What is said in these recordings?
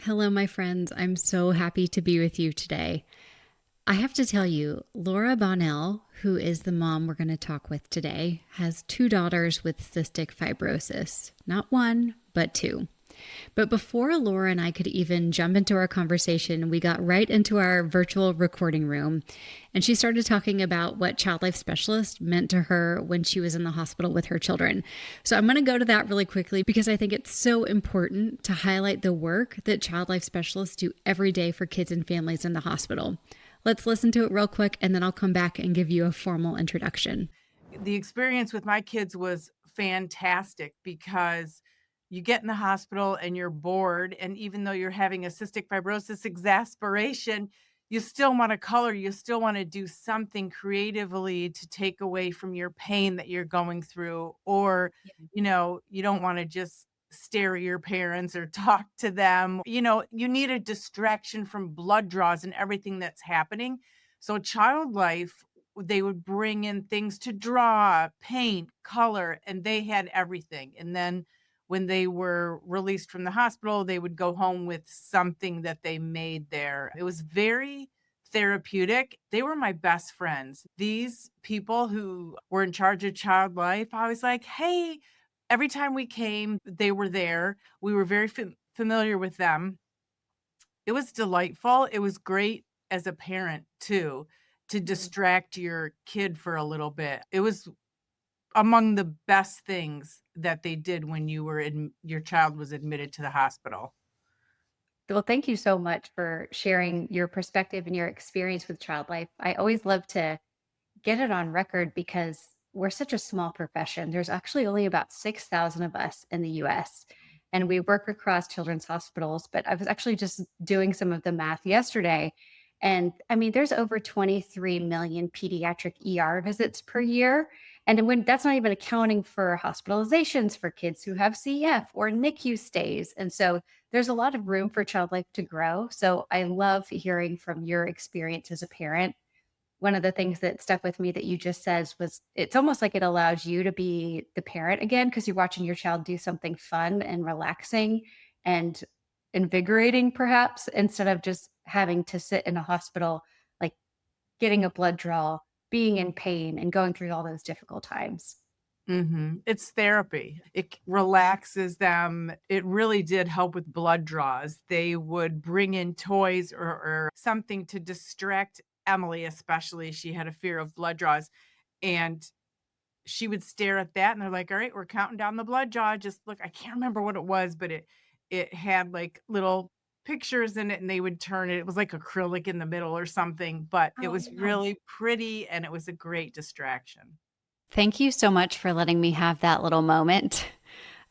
Hello, my friends. I'm so happy to be with you today. I have to tell you, Laura Bonnell, who is the mom we're going to talk with today, has two daughters with cystic fibrosis. Not one, but two. But before Laura and I could even jump into our conversation, we got right into our virtual recording room, and she started talking about what child life specialist meant to her when she was in the hospital with her children. So I'm going to go to that really quickly because I think it's so important to highlight the work that child life specialists do every day for kids and families in the hospital. Let's listen to it real quick, and then I'll come back and give you a formal introduction. The experience with my kids was fantastic because you get in the hospital and you're bored, and even though you're having a cystic fibrosis exasperation, you still want to color, you still want to do something creatively to take away from your pain that you're going through, or you don't want to just stare at your parents or talk to them. You need a distraction from blood draws and everything that's happening. So child life, they would bring in things to draw, paint, color, and they had everything. And then when they were released from the hospital, they would go home with something that they made there. It was very therapeutic. They were my best friends. These people who were in charge of child life, I was like, hey, every time we came, they were there. We were very familiar with them. It was delightful. It was great as a parent too, to distract your kid for a little bit. It was among the best things that they did when your child was admitted to the hospital. Well, thank you so much for sharing your perspective and your experience with child life. I always love to get it on record because we're such a small profession. There's actually only about 6,000 of us in the US, and we work across children's hospitals. But I was actually just doing some of the math yesterday. And I mean, there's over 23 million pediatric ER visits per year. And when that's not even accounting for hospitalizations for kids who have CF or NICU stays. And so there's a lot of room for child life to grow. So I love hearing from your experience as a parent. One of the things that stuck with me that you just says was it's almost like it allows you to be the parent again because you're watching your child do something fun and relaxing and invigorating perhaps instead of just having to sit in a hospital like getting a blood draw, being in pain and going through all those difficult times. It's therapy. It relaxes them. It really did help with blood draws. They would bring in toys or something to distract Emily, especially. She had a fear of blood draws. And she would stare at that and they're like, all right, we're counting down the blood draw. Just look, I can't remember what it was, but it had like little pictures in it and they would turn it. It was like acrylic in the middle or something, but it Oh, was really pretty and it was a great distraction. Thank you so much for letting me have that little moment.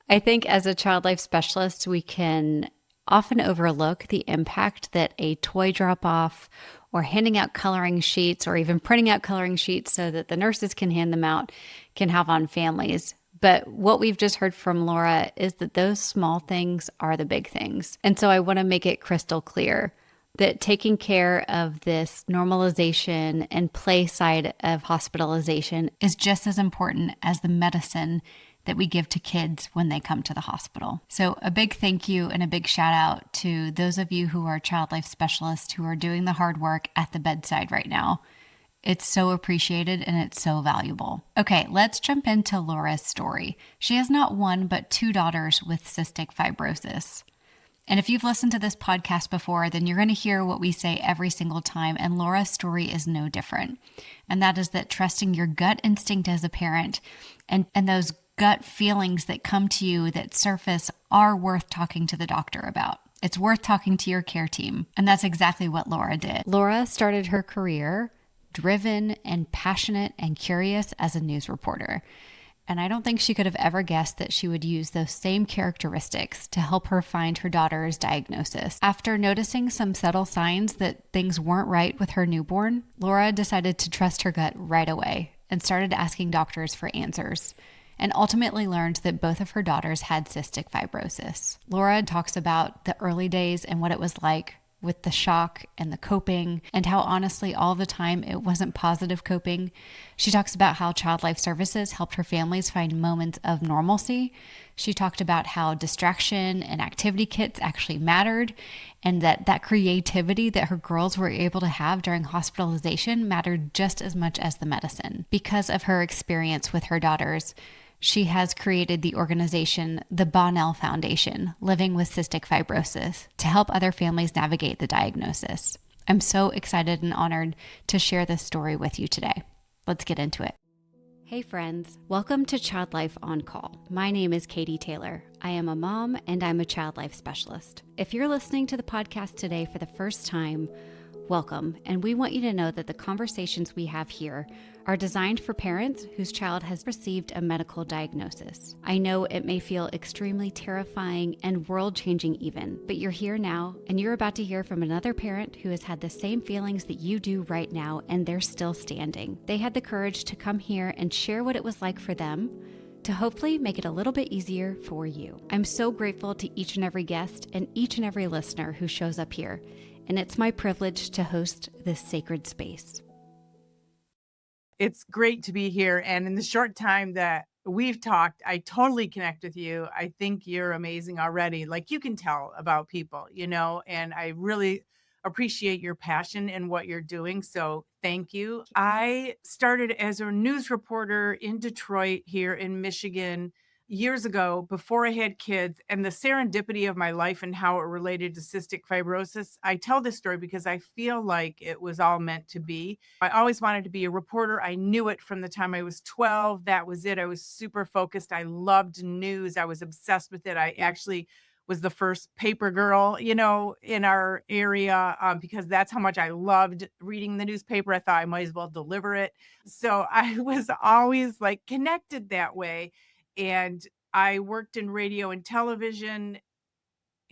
I think as a child life specialist, we can often overlook the impact that a toy drop off or handing out coloring sheets or even printing out coloring sheets so that the nurses can hand them out can have on families. But what we've just heard from Laura is that those small things are the big things. And so I want to make it crystal clear that taking care of this normalization and play side of hospitalization is just as important as the medicine that we give to kids when they come to the hospital. So a big thank you and a big shout out to those of you who are child life specialists who are doing the hard work at the bedside right now. It's so appreciated and it's so valuable. Okay, let's jump into Laura's story. She has not one, but two daughters with cystic fibrosis. And if you've listened to this podcast before, then you're going to hear what we say every single time. And Laura's story is no different. And that is that trusting your gut instinct as a parent and those gut feelings that come to you that surface are worth talking to the doctor about. It's worth talking to your care team. And that's exactly what Laura did. Laura started her career driven and passionate and curious as a news reporter. And I don't think she could have ever guessed that she would use those same characteristics to help her find her daughter's diagnosis. After noticing some subtle signs that things weren't right with her newborn, Laura decided to trust her gut right away and started asking doctors for answers, and ultimately learned that both of her daughters had cystic fibrosis. Laura talks about the early days and what it was like with the shock and the coping, and how honestly, all the time, it wasn't positive coping. She talks about how Child Life Services helped her families find moments of normalcy. She talked about how distraction and activity kits actually mattered, and that creativity that her girls were able to have during hospitalization mattered just as much as the medicine. Because of her experience with her daughters, she has created the organization, the Bonnell Foundation, Living with Cystic Fibrosis, to help other families navigate the diagnosis. I'm so excited and honored to share this story with you today. Let's get into it. Hey friends, welcome to Child Life On Call. My name is Katie Taylor. I am a mom and I'm a child life specialist. If you're listening to the podcast today for the first time, welcome, and we want you to know that the conversations we have here are designed for parents whose child has received a medical diagnosis. I know it may feel extremely terrifying and world-changing even, but you're here now, and you're about to hear from another parent who has had the same feelings that you do right now, and they're still standing. They had the courage to come here and share what it was like for them, to hopefully make it a little bit easier for you. I'm so grateful to each and every guest and each and every listener who shows up here, and it's my privilege to host this sacred space. It's great to be here. And in the short time that we've talked, I totally connect with you. I think you're amazing already. Like you can tell about people, and I really appreciate your passion and what you're doing. So thank you. I started as a news reporter in Detroit here in Michigan years ago before I had kids, and the serendipity of my life and how it related to cystic fibrosis. I tell this story because I feel like it was all meant to be. I always wanted to be a reporter. I knew it from the time I was 12. That was it. I was super focused. I loved news. I was obsessed with it. I actually was the first paper girl, in our area, because that's how much I loved reading the newspaper. I thought I might as well deliver it. So I was always like connected that way. And I worked in radio and television,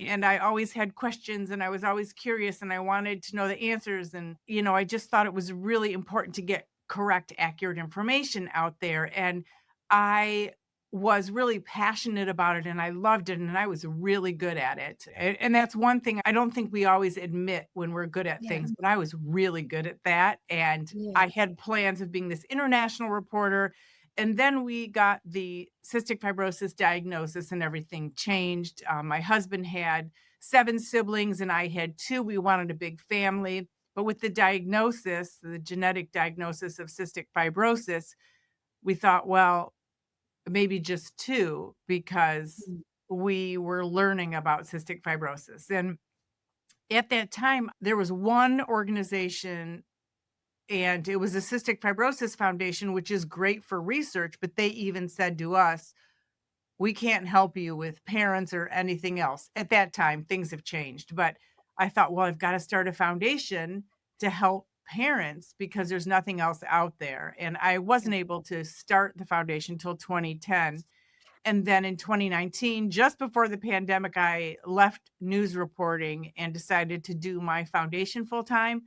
and I always had questions and I was always curious and I wanted to know the answers. And, I just thought it was really important to get correct, accurate information out there. And I was really passionate about it and I loved it and I was really good at it. And that's one thing I don't think we always admit when we're good at Yeah. things, but I was really good at that. And Yeah. I had plans of being this international reporter. And then we got the cystic fibrosis diagnosis and everything changed. My husband had 7 siblings and I had 2. We wanted a big family. But with the diagnosis, the genetic diagnosis of cystic fibrosis, we thought, well, maybe just 2 because Mm. we were learning about cystic fibrosis. And at that time, there was one organization and it was the Cystic Fibrosis Foundation, which is great for research, but they even said to us, we can't help you with parents or anything else. At that time, things have changed. But I thought, well, I've got to start a foundation to help parents because there's nothing else out there. And I wasn't able to start the foundation until 2010. And then in 2019, just before the pandemic, I left news reporting and decided to do my foundation full time.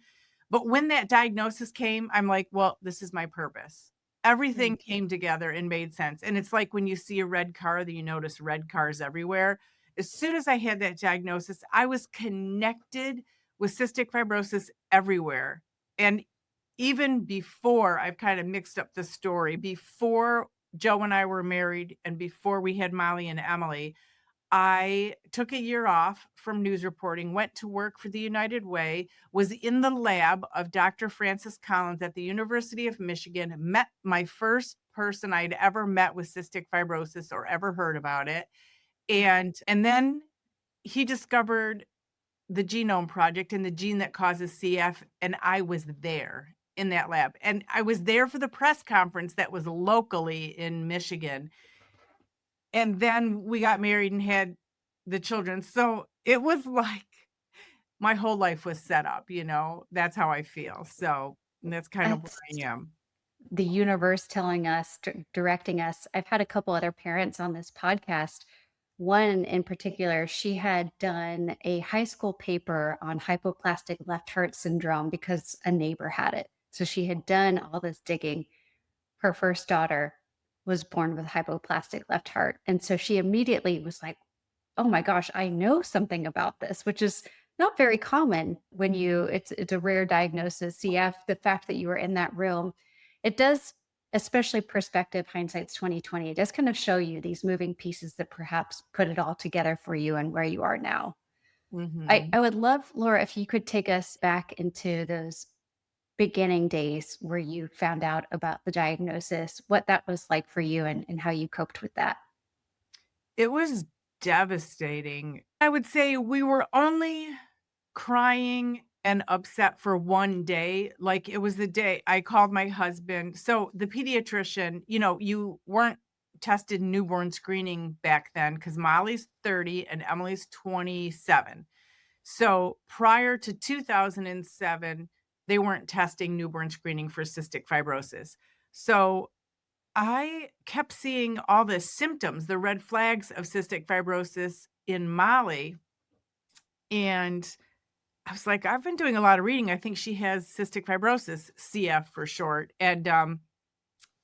But when that diagnosis came, I'm like, well, this is my purpose. Everything came together and made sense. And it's like when you see a red car that you notice red cars everywhere. As soon as I had that diagnosis, I was connected with cystic fibrosis everywhere. And even before, I've kind of mixed up the story, before Joe and I were married and before we had Molly and Emily, I took a year off from news reporting, went to work for the United Way, was in the lab of Dr. Francis Collins at the University of Michigan, met my first person I'd ever met with cystic fibrosis or ever heard about it. And then he discovered the genome project and the gene that causes CF, and I was there in that lab. And I was there for the press conference that was locally in Michigan. And then we got married and had the children. So it was like my whole life was set up, That's how I feel. So that's kind of where That's I am. the universe telling us, directing us. I've had a couple other parents on this podcast. One in particular, she had done a high school paper on hypoplastic left heart syndrome because a neighbor had it. So she had done all this digging. Her first daughter was born with hypoplastic left heart. And so she immediately was like, oh my gosh, I know something about this, which is not very common when it's a rare diagnosis, CF. The fact that you were in that room, it does, especially perspective, hindsight's 2020, it does kind of show you these moving pieces that perhaps put it all together for you and where you are now. I Mhm. would love, Laura, if you could take us back into those beginning days where you found out about the diagnosis, what that was like for you and how you coped with that. It was devastating. I would say we were only crying and upset for one day. Like, it was the day I called my husband. So the pediatrician, you weren't tested newborn screening back then because Molly's 30 and Emily's 27. So prior to 2007, they weren't testing newborn screening for cystic fibrosis. So I kept seeing all the symptoms, the red flags of cystic fibrosis in Molly. And I was like, I've been doing a lot of reading. I think she has cystic fibrosis, CF for short. And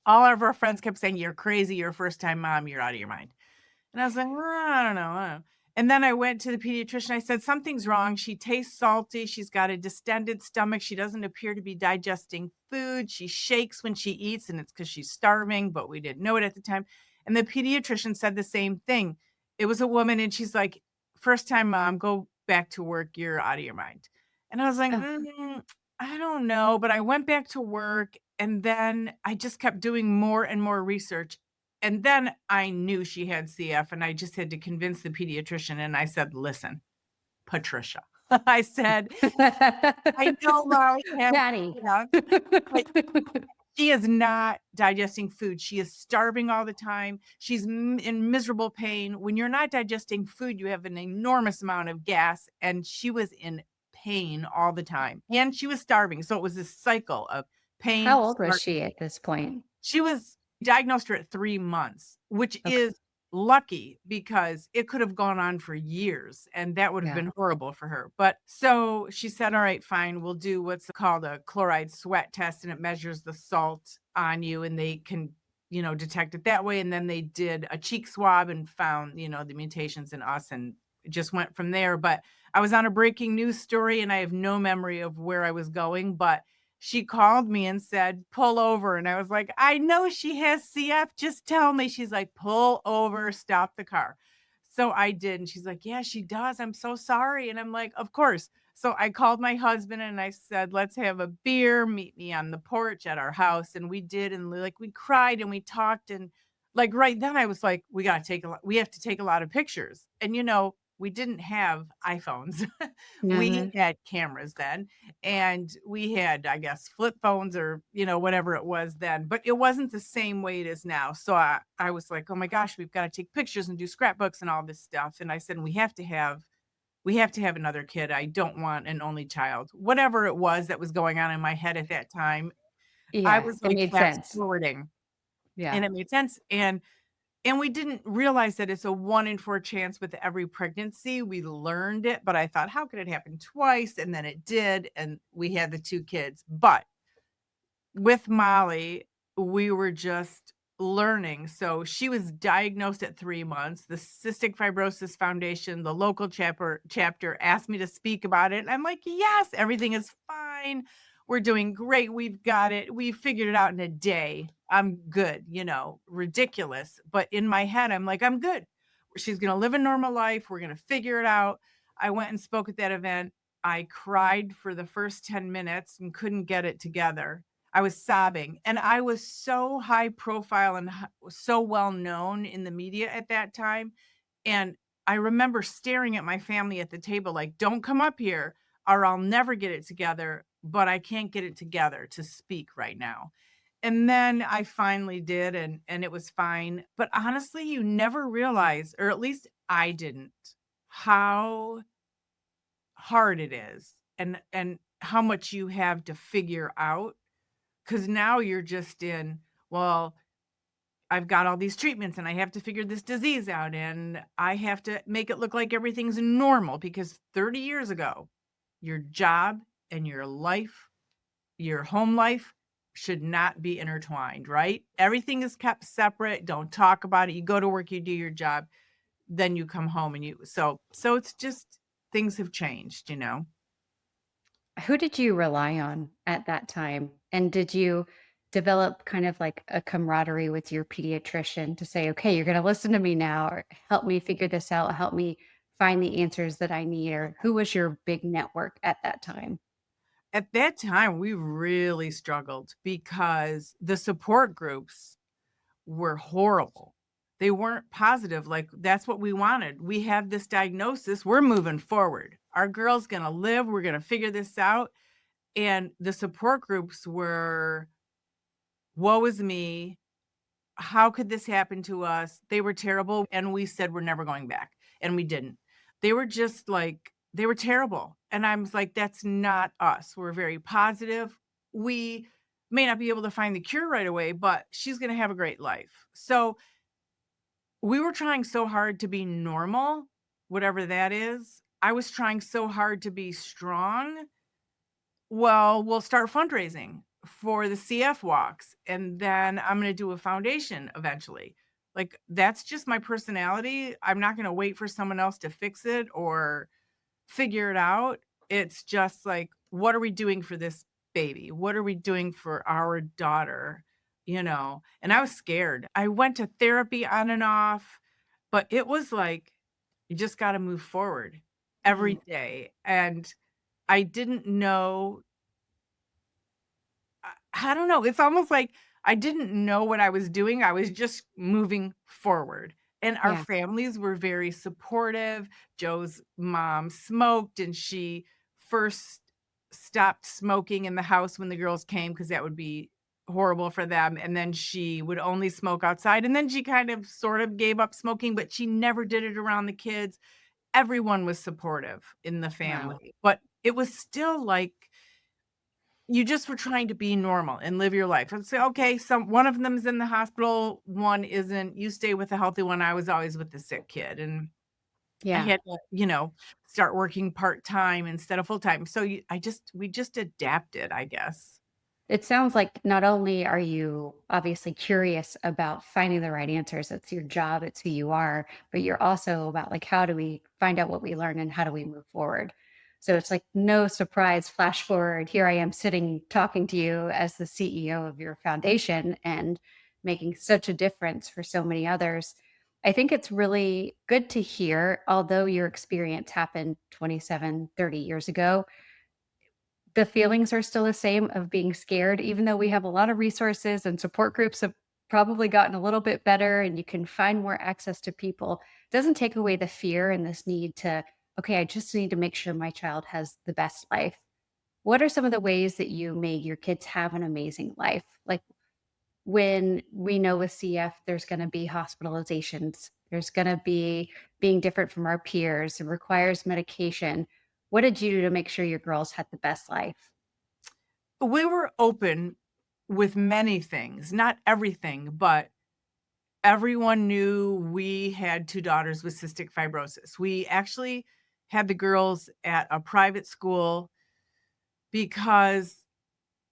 all of our friends kept saying, "You're crazy. You're a first time mom. You're out of your mind." And I was like, "Well, I don't know. I don't know." And then I went to the pediatrician. I said, "Something's wrong. She tastes salty. She's got a distended stomach. She doesn't appear to be digesting food. She shakes when she eats, and it's because she's starving, but we didn't know it at the time." And the pediatrician said the same thing. It was a woman, and she's like, "First time mom, go back to work. You're out of your mind." And I was like, Oh, I don't know. But I went back to work, and then I just kept doing more and more research. And then I knew she had CF, and I just had to convince the pediatrician, and I said, "Listen, Patricia," I said, "I know Molly has Patty. CF, but she is not digesting food. She is starving all the time. She's in miserable pain. When you're not digesting food, you have an enormous amount of gas, and she was in pain all the time, and she was starving, so it was this cycle of pain, How old was starving. she at this point? She was diagnosed her at 3 months, which Okay. is lucky because it could have gone on for years, and that would have Yeah. been horrible for her. But so she said, "All right, fine, we'll do what's called a chloride sweat test, and it measures the salt on you, and they can, detect it that way." And then they did a cheek swab and found, the mutations in us, and it just went from there. But I was on a breaking news story, and I have no memory of where I was going, but she called me and said, "Pull over." And I was like, "I know she has CF. Just tell me." She's like, "Pull over, stop the car." So I did. And she's like, "Yeah, she does. I'm so sorry." And I'm like, "Of course." So I called my husband and I said, "Let's have a beer, meet me on the porch at our house." And we did. And like, we cried and we talked. And like, right then I was like, we have to take a lot of pictures. And, we didn't have iPhones. We Mhm. had cameras then, and we had, I guess, flip phones or, whatever it was then, but it wasn't the same way it is now. So I was like, "Oh my gosh, we've got to take pictures and do scrapbooks and all this stuff." And I said, we have to have another kid. I don't want an only child." Whatever it was that was going on in my head at that time, I Yeah, was it like made fast sense. forwarding, Yeah. and it made sense. And we didn't realize that it's a 1 in 4 chance with every pregnancy. We learned it, but I thought, "How could it happen twice?" And then it did, and we had the 2 kids. But with Molly, we were just learning. So she was diagnosed at 3 months. The Cystic Fibrosis Foundation, the local chapter asked me to speak about it. And I'm like, "Yes, everything is fine. We're doing great. We've got it. We figured it out in a day. I'm good." Ridiculous. But in my head, I'm like, "I'm good. She's going to live a normal life. We're going to figure it out." I went and spoke at that event. I cried for the first 10 minutes and couldn't get it together. I was sobbing, and I was so high profile and so well known in the media at that time, and I remember staring at my family at the table like, "Don't come up here or I'll never get it together, but I can't get it together to speak right now." And then I finally did, and it was fine. But honestly, you never realize, or at least I didn't, how hard it is and how much you have to figure out. 'Cause now you're just in, "Well, I've got all these treatments, and I have to figure this disease out, and I have to make it look like everything's normal," because 30 years ago, your job and your life, your home life should not be intertwined, right? Everything is kept separate, don't talk about it, you go to work, you do your job, then you come home and so it's just things have changed, you know? Who did you rely on at that time? And did you develop kind of like a camaraderie with your pediatrician to say, okay, you're going to listen to me now, or help me figure this out, help me find the answers that I need? Or who was your big network at that time? At that time, we really struggled because the support groups were horrible. They weren't positive, like, that's what we wanted. We have this diagnosis, we're moving forward. Our girl's gonna live, we're gonna figure this out, and the support groups were, "Woe is me. How could this happen to us?" They were terrible, and we said, "We're never going back," and we didn't. They were just like they were terrible, and I was like, "That's not us. We're very positive. We may not be able to find the cure right away, but she's gonna have a great life." So, we were trying so hard to be normal, whatever that is. I was trying so hard to be strong. Well, we'll start fundraising for the CF walks, and then I'm gonna do a foundation eventually. Like, that's just my personality. I'm not gonna wait for someone else to fix it or figure it out. It's just like, what are we doing for this baby? What are we doing for our daughter? You know? And I was scared. I went to therapy on and off, but it was like, you just gotta move forward every Mm, day. And I didn't know I don't know, it's almost like I didn't know what I was doing, I was just moving forward, and our yeah. families were very supportive. Joe's mom smoked, and she first stopped smoking in the house when the girls came because that would be horrible for them, and then she would only smoke outside, and then she kind of sort of gave up smoking, but she never did it around the kids. Everyone was supportive in the Wow. family, but it was still like you just were trying to be normal and live your life and say, "Okay, some one of them's in the hospital, one isn't. You stay with the healthy one." I was always with the sick kid, and I Yeah. had to, start working part-time instead of full-time. So you I just we just adapted, I guess. It sounds like not only are you obviously curious about finding the right answers, it's your job, it's who you are, but you're also about like, how do we find out what we learn and how do we move forward? So it's like no surprise, flash forward. Here I am sitting talking to you as the CEO of your foundation and making such a difference for so many others. I think it's really good to hear, although your experience happened 27, 30 years ago, the feelings are still the same of being scared, even though we have a lot of resources and support groups have probably gotten a little bit better and you can find more access to people. Doesn't take away the fear and this need to, okay, I just need to make sure my child has the best life. What are some of the ways that you made your kids have an amazing life? Like when we know with CF, there's going to be hospitalizations, there's going to be being different from our peers, it requires medication. What did you do to make sure your girls had the best life? We were open with many things, not everything, but everyone knew we had 2 daughters with cystic fibrosis. We actually had the girls at a private school because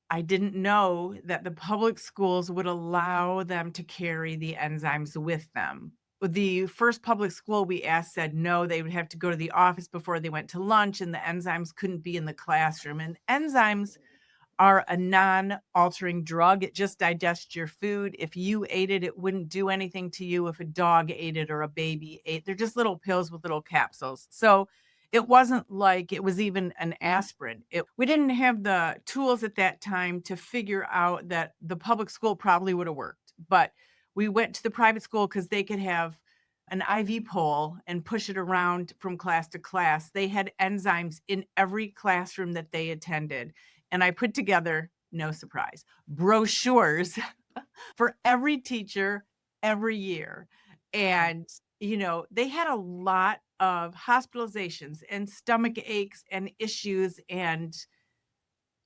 I didn't know that the public schools would allow them to carry the enzymes with them. The first public school we asked said no, they would have to go to the office before they went to lunch, and the enzymes couldn't be in the classroom. And enzymes are a non-altering drug. It just digests your food. If you ate it, it wouldn't do anything to you if a dog ate it or a baby ate. They're just little pills with little capsules. So it wasn't like it was even an aspirin. We didn't have the tools at that time to figure out that the public school probably would have worked. But we went to the private school because they could have an IV pole and push it around from class to class. They had enzymes in every classroom that they attended, and I put together, no surprise, brochures for every teacher every year. Wow. And, they had a lot of hospitalizations and stomach aches and issues. And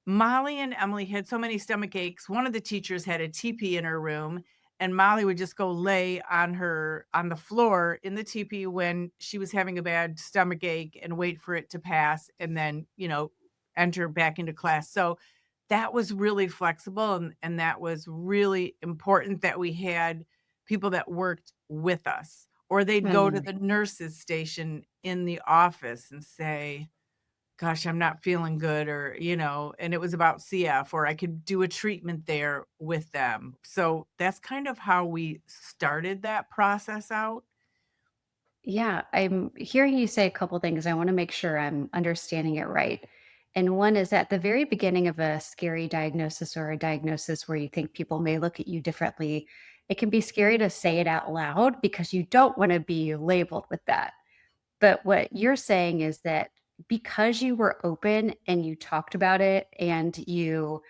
Molly and Emily had so many stomach aches. One of the teachers had a teepee in her room, and Molly would just go lay on the floor in the teepee when she was having a bad stomach ache and wait for it to pass and then, enter back into class. So that was really flexible, and that was really important that we had people that worked with us, or they'd go to Mm, the nurses station in the office and say, gosh, I'm not feeling good, or, and it was about CF, or I could do a treatment there with them. So that's kind of how we started that process out. Yeah, I'm hearing you say a couple things. I want to make sure I'm understanding it right. And one is at the very beginning of a scary diagnosis or a diagnosis where you think people may look at you differently, it can be scary to say it out loud because you don't want to be labeled with that. But what you're saying is that because you were open and you talked about it and you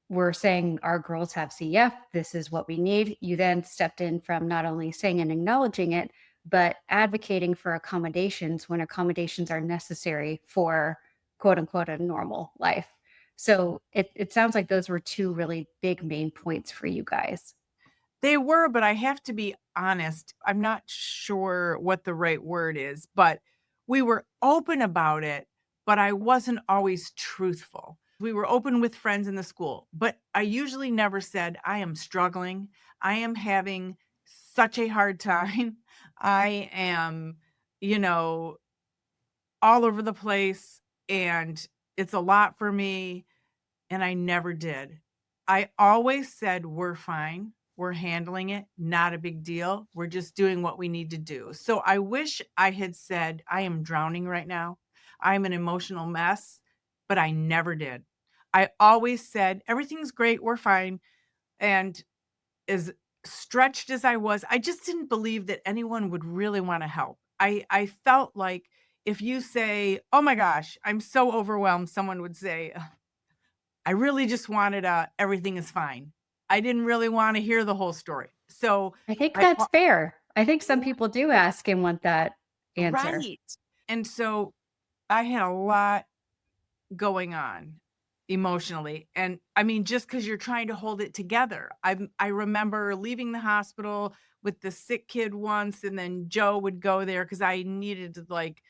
were saying our girls have CF, this is what we need. You then stepped in from not only saying and acknowledging it, but advocating for accommodations when accommodations are necessary for quote unquote a normal life. So it sounds like those were two really big main points for you guys. They were, but I have to be honest, I'm not sure what the right word is, but we were open about it, but I wasn't always truthful. We were open with friends in the school, but I usually never said, I am struggling. I am having such a hard time. I am, you know, all over the place, and it's a lot for me. And I never did. I always said, "We're fine. We're handling it. Not a big deal. We're just doing what we need to do." So I wish I had said, "I am drowning right now. I'm an emotional mess," but I never did. I always said, "Everything's great. We're fine." And as stretched as I was, I just didn't believe that anyone would really wanna help. I felt like if you say, "Oh my gosh, I'm so overwhelmed," someone would say, I really just wanted a everything is fine. I didn't really wanna hear the whole story. So I think I that's fair. I think some people do ask and want that answer. right. And so I had a lot going on emotionally. And I mean, just because 'cause you're trying to hold it together. I remember leaving the hospital with the sick kid once, and then Joe would go there because I needed to, like,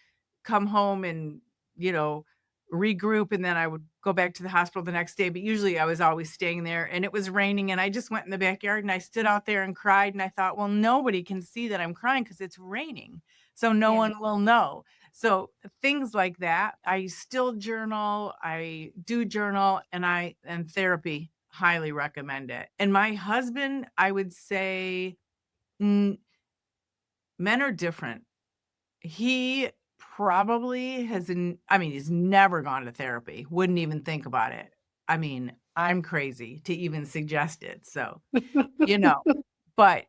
come home and, you know, regroup, and then I would go back to the hospital the next day, but usually I was always staying there, and it was raining, and I just went in the backyard, and I stood out there and cried, and I thought, "Well, nobody can see that I'm crying because it's raining, so no Yeah. one will know." So, things like that. I still journal, I do journal, and therapy, highly recommend it. And my husband, I would say, mm, men are different. He probably I mean, he's never gone to therapy, wouldn't even think about it. I mean, I'm crazy to even suggest it, so, you know, but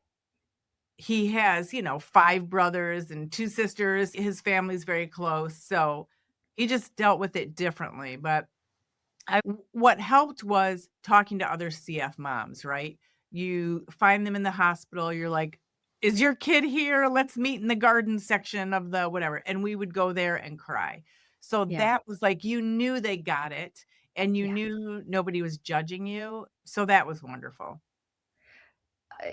he has, 5 brothers and 2 sisters. His family's very close, so he just dealt with it differently, but what helped was talking to other CF moms, right? You find them in the hospital, you're like, "Is your kid here? Let's meet in the garden section of the whatever," and we would go there and cry. So Yeah. that was like, you knew they got it, and you Yeah. knew nobody was judging you, so that was wonderful.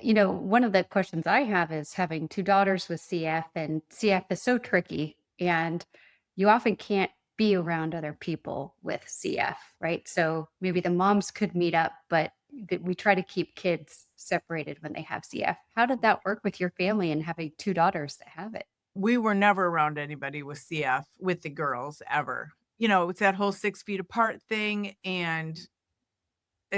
One of the questions I have is having two daughters with CF, and CF is so tricky, and you often can't be around other people with CF, right? So maybe the moms could meet up, but we try to keep kids separated when they have CF. How did that work with your family and having two daughters that have it? We were never around anybody with CF with the girls ever. It's that whole 6 feet apart thing, and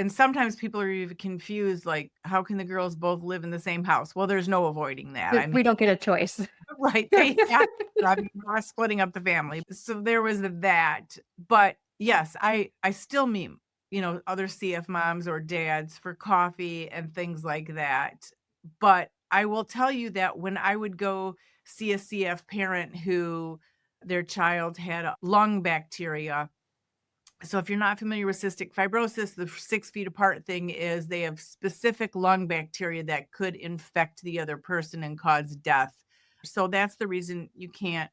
sometimes people are even confused, like, how can the girls both live in the same house? Well, there's no avoiding that. I mean, We don't get a choice. right, they have to, I mean, we're not splitting up the family. So there was that. But yes, I still meet, other CF moms or dads for coffee and things like that. But I will tell you that when I would go see a CF parent who their child had a lung bacteria, so if you're not familiar with cystic fibrosis, the 6 feet apart thing is they have specific lung bacteria that could infect the other person and cause death. So that's the reason you can't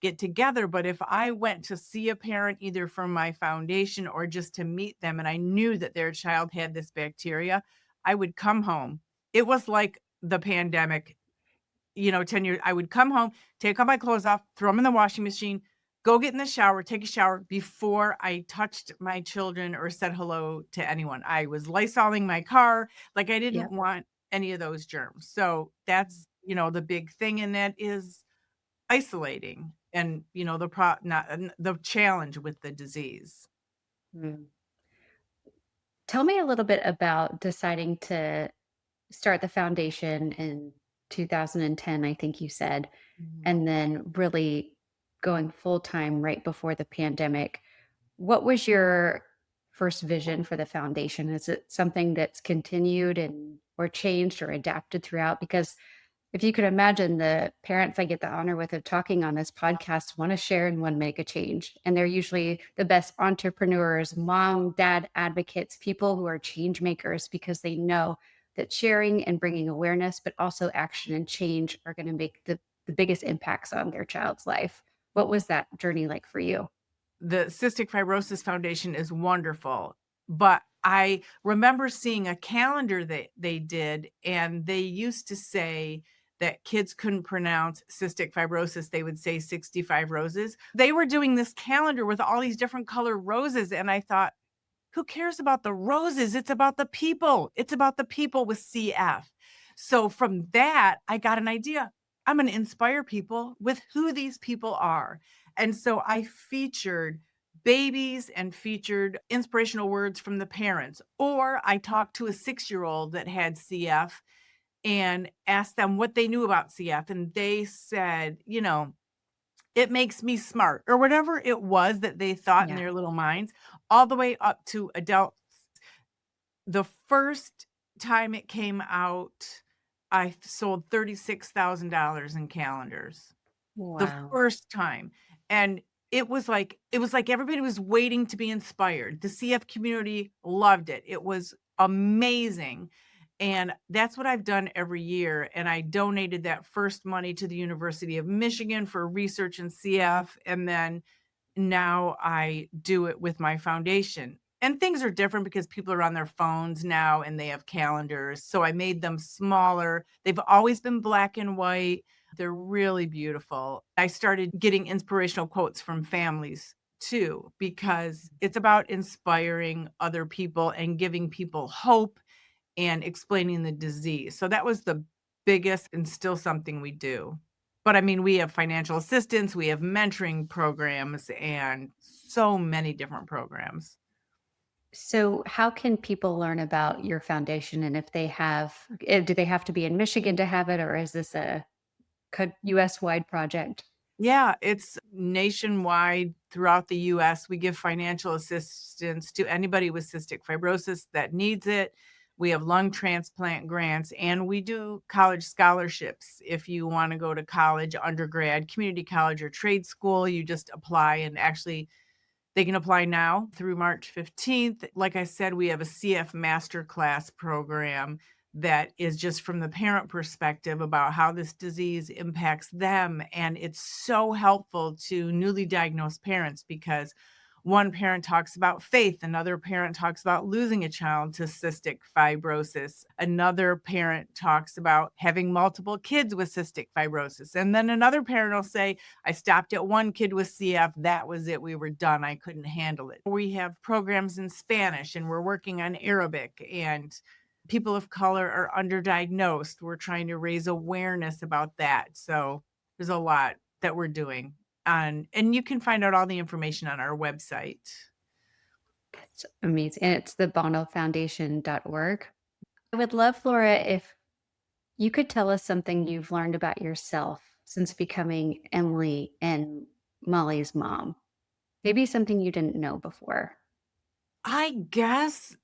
get together. But if I went to see a parent, either from my foundation or just to meet them, and I knew that their child had this bacteria, I would come home. It was like the pandemic, 10 years. I would come home, take all my clothes off, throw them in the washing machine, go get in the shower, take a shower before I touched my children or said hello to anyone. I was Lysoling my car, like, I Yeah. didn't want any of those germs. So that's, the big thing, and that is isolating and, the challenge with the disease. Mm. Tell me a little bit about deciding to start the foundation in 2010, I think you said, Mhm. and then really going full time right before the pandemic. What was your first vision for the foundation? Is it something that's continued and or changed or adapted throughout? Because if you could imagine, the parents I get the honor with of talking on this podcast want to share and want to make a change. And they're usually the best entrepreneurs, mom, dad advocates, people who are change makers because they know that sharing and bringing awareness, but also action and change are going to make the biggest impacts on their child's life. What was that journey like for you? The Cystic Fibrosis Foundation is wonderful, but I remember seeing a calendar that they did, and they used to say that kids couldn't pronounce cystic fibrosis. They would say 65 roses. They were doing this calendar with all these different color roses, and I thought, who cares about the roses? It's about the people. It's about the people with CF. So from that, I got an idea. I'm going to inspire people with who these people are. And so I featured babies and featured inspirational words from the parents. Or I talked to a 6-year-old that had CF and asked them what they knew about CF. And they said, it makes me smart, or whatever it was that they thought in Yeah. their little minds, all the way up to adults. The first time it came out, I sold $36,000 in calendars. The Wow. first time, and it was like everybody was waiting to be inspired. The CF community loved it. It was amazing, and that's what I've done every year, and I donated that first money to the University of Michigan for research in CF, and then now I do it with my foundation. And things are different because people are on their phones now and they have calendars. So I made them smaller. They've always been black and white. They're really beautiful. I started getting inspirational quotes from families too, because it's about inspiring other people and giving people hope and explaining the disease. So that was the biggest and still something we do. But I mean, we have financial assistance, we have mentoring programs, and so many different programs. So, how can people learn about your foundation? And if they have, do they have to be in Michigan to have it, or is this a US wide project? Yeah, it's nationwide throughout the US. We give financial assistance to anybody with cystic fibrosis that needs it. We have lung transplant grants, and we do college scholarships. If you want to go to college, undergrad, community college, or trade school, you just apply, and actually they can apply now through March 15th. Like I said, we have a CF masterclass program that is just from the parent perspective about how this disease impacts them. And it's so helpful to newly diagnosed parents because one parent talks about faith, another parent talks about losing a child to cystic fibrosis, another parent talks about having multiple kids with cystic fibrosis, and then another parent will say, I stopped at one kid with CF. That was it. We were done. I couldn't handle it. We have programs in Spanish and we're working on Arabic, and people of color are underdiagnosed. We're trying to raise awareness about that. So there's a lot that we're doing. And you can find out all the information on our website. It's amazing. And it's the bonnellfoundation.org. I would love, Laura, if you could tell us something you've learned about yourself since becoming Emily and Molly's mom. Maybe something you didn't know before. I guess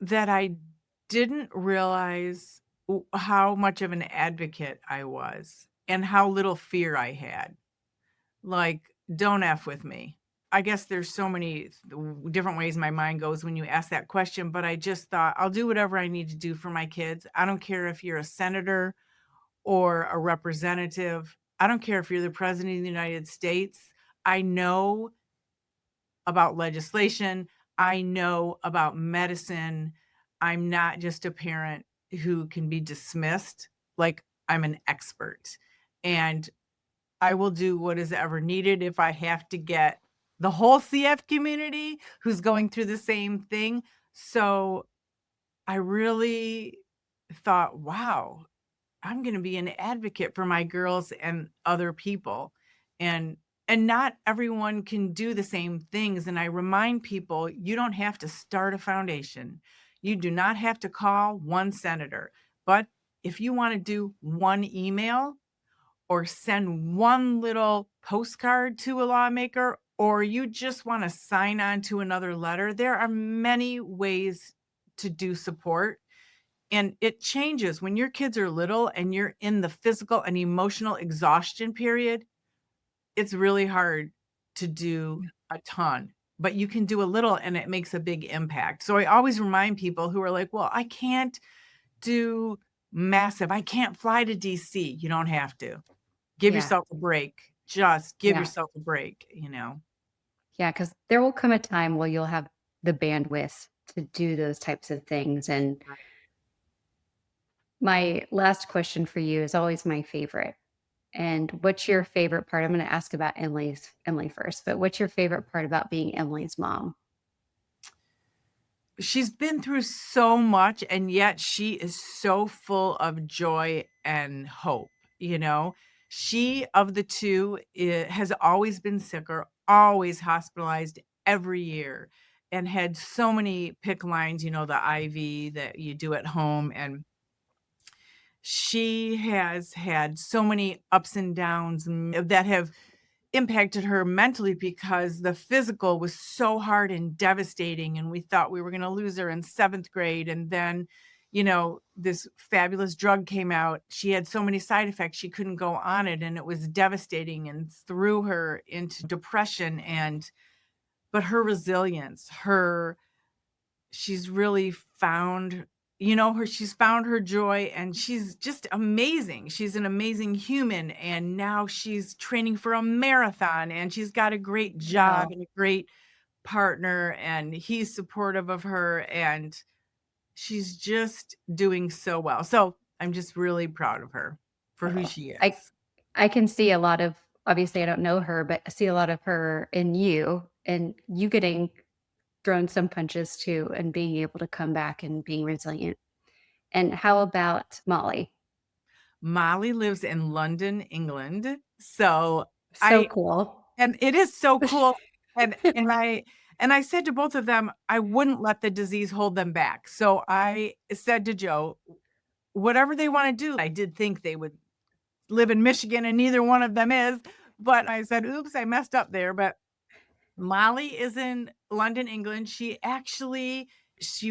that I didn't realize how much of an advocate I was and how little fear I had. Like, don't F with me. I guess there's so many different ways my mind goes when you ask that question, but I just thought I'll do whatever I need to do for my kids. I don't care if you're a senator or a representative. I don't care if you're the president of the United States. I know about legislation. I know about medicine. I'm not just a parent who can be dismissed. Like, I'm an expert. And I will do what is ever needed if I have to get the whole CF community who's going through the same thing. So I really thought, wow, I'm going to be an advocate for my girls and other people. And not everyone can do the same things. And I remind people, you don't have to start a foundation. You do not have to call one senator. But if you want to do one email or send one little postcard to a lawmaker, or you just want to sign on to another letter, there are many ways to do support. And it changes when your kids are little and you're in the physical and emotional exhaustion period. It's really hard to do a ton, but you can do a little and it makes a big impact. So I always remind people who are like, well, I can't do massive, I can't fly to DC. You don't have to. Give Yeah. yourself a break. Just give Yeah. yourself a break, you know? Yeah. Because there will come a time where you'll have the bandwidth to do those types of things. And my last question for you is always my favorite. And what's your favorite part? I'm going to ask about Emily first, but what's your favorite part about being Emily's mom? She's been through so much, and yet she is so full of joy and hope, you know? She, of the 2, has always been sicker, always hospitalized every year, and had so many PICC lines, the IV that you do at home, and she has had so many ups and downs that have impacted her mentally because the physical was so hard and devastating, and we thought we were going to lose her in 7th grade, and then this fabulous drug came out. She had so many side effects she couldn't go on it, and it was devastating and threw her into depression. And but her resilience, her she's really found she's found her joy, and she's just amazing. She's an amazing human, and now she's training for a marathon, and she's got a great job Wow. and a great partner, and he's supportive of her, and she's just doing so well. So I'm just really proud of her for who Oh, she I is. I can see a lot of, obviously I don't know her, but I see a lot of her in you, and you getting thrown some punches too and being able to come back and being resilient. And how about Molly? Molly lives in London, England. So So I cool. And it is so cool, and I said to both of them, I wouldn't let the disease hold them back. So I said to Joe, whatever they wanna do. I did think they would live in Michigan, and neither one of them is, but I said, "Oops, I messed up there," but Molly is in London, England. She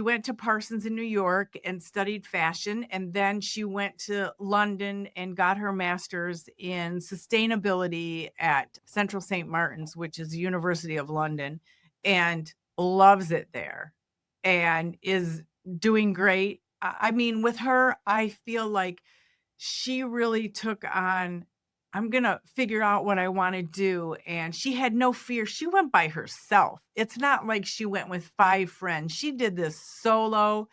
went to Parsons in New York and studied fashion, and then she went to London and got her master's in sustainability at Central St. Martin's, which is the University of London, and loves it there and is doing great. I mean, with her, I feel like she really took on, I'm going to figure out what I want to do. And she had no fear. She went by herself. It's not like she went with 5 friends. She did this solo,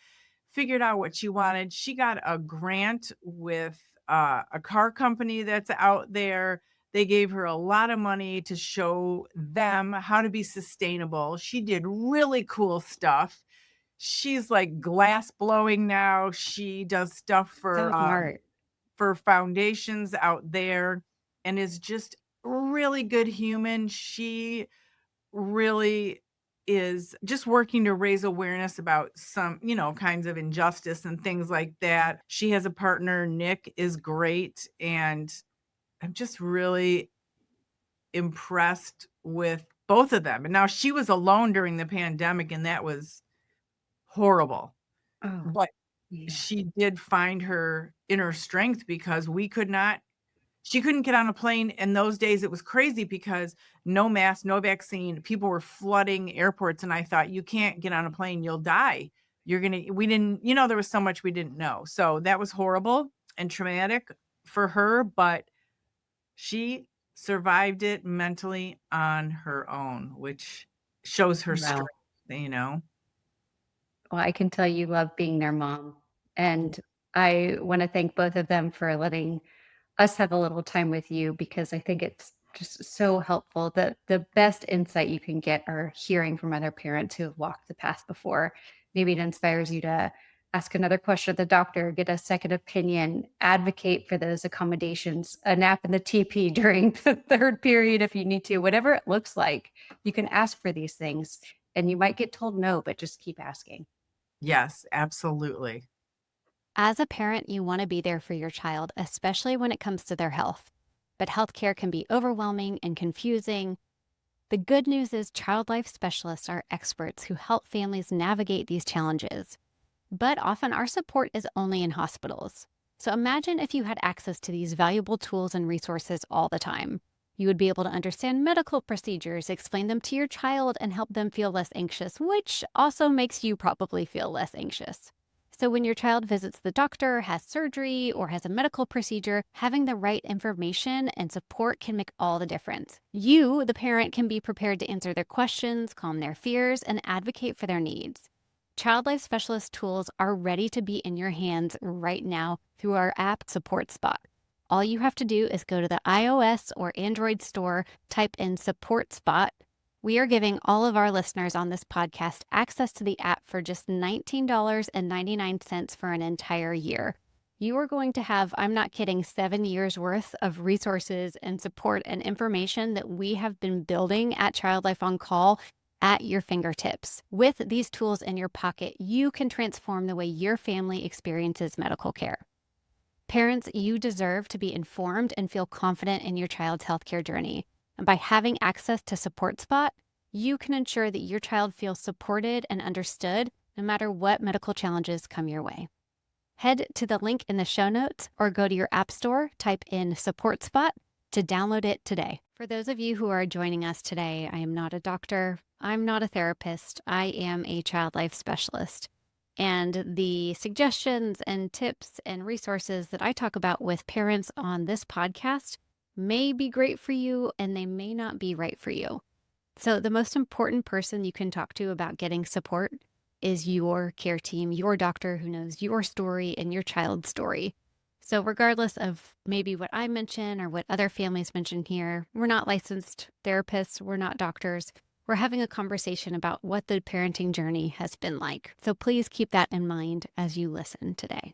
figured out what she wanted. She got a grant with a car company that's out there. They gave her a lot of money to show them how to be sustainable. She did really cool stuff. She's like glass blowing now. She does stuff So smart. for foundations out there, and is just a really good human. She really is just working to raise awareness about some, kinds of injustice and things like that. She has a partner, Nick is great, and I'm just really impressed with both of them. And now she was alone during the pandemic, and that was horrible. Oh, But yeah. she did find her inner strength because she couldn't get on a plane in those days. It was crazy because no mask, no vaccine, people were flooding airports, and I thought, "You can't get on a plane, you'll die. We didn't, there was so much we didn't know." So that was horrible and traumatic for her, but she survived it mentally on her own, which shows her Wow. strength, you know? Well, I can tell you love being their mom. And I want to thank both of them for letting us have a little time with you because I think it's just so helpful. The best insight you can get are hearing from other parents who have walked the path before. Maybe it inspires you to ask another question at the doctor, get a second opinion, advocate for those accommodations, a nap in the TP during the third period if you need to, whatever it looks like. You can ask for these things and you might get told no, but just keep asking. Yes, absolutely. As a parent, you want to be there for your child, especially when it comes to their health. But healthcare can be overwhelming and confusing. The good news is child life specialists are experts who help families navigate these challenges. But often our support is only in hospitals. So imagine if you had access to these valuable tools and resources all the time. You would be able to understand medical procedures, explain them to your child, and help them feel less anxious, which also makes you probably feel less anxious. So when your child visits the doctor, has surgery, or has a medical procedure, having the right information and support can make all the difference. You, the parent, can be prepared to answer their questions, calm their fears, and advocate for their needs. Child Life Specialist tools are ready to be in your hands right now through our app Support Spot. All you have to do is go to the iOS or Android store, type in Support Spot. We are giving all of our listeners on this podcast access to the app for just $19.99 for an entire year. You are going to have, I'm not kidding, 7 years worth of resources and support and information that we have been building at Child Life on Call at your fingertips. With these tools in your pocket, you can transform the way your family experiences medical care. Parents, you deserve to be informed and feel confident in your child's healthcare journey. And by having access to Support Spot, you can ensure that your child feels supported and understood no matter what medical challenges come your way. Head to the link in the show notes or go to your app store, type in Support Spot to download it today. For those of you who are joining us today, I am not a doctor. I'm not a therapist. I am a child life specialist. And the suggestions and tips and resources that I talk about with parents on this podcast may be great for you and they may not be right for you. So the most important person you can talk to about getting support is your care team, your doctor who knows your story and your child's story. So regardless of maybe what I mention or what other families mention here, we're not licensed therapists, we're not doctors. We're having a conversation about what the parenting journey has been like. So please keep that in mind as you listen today.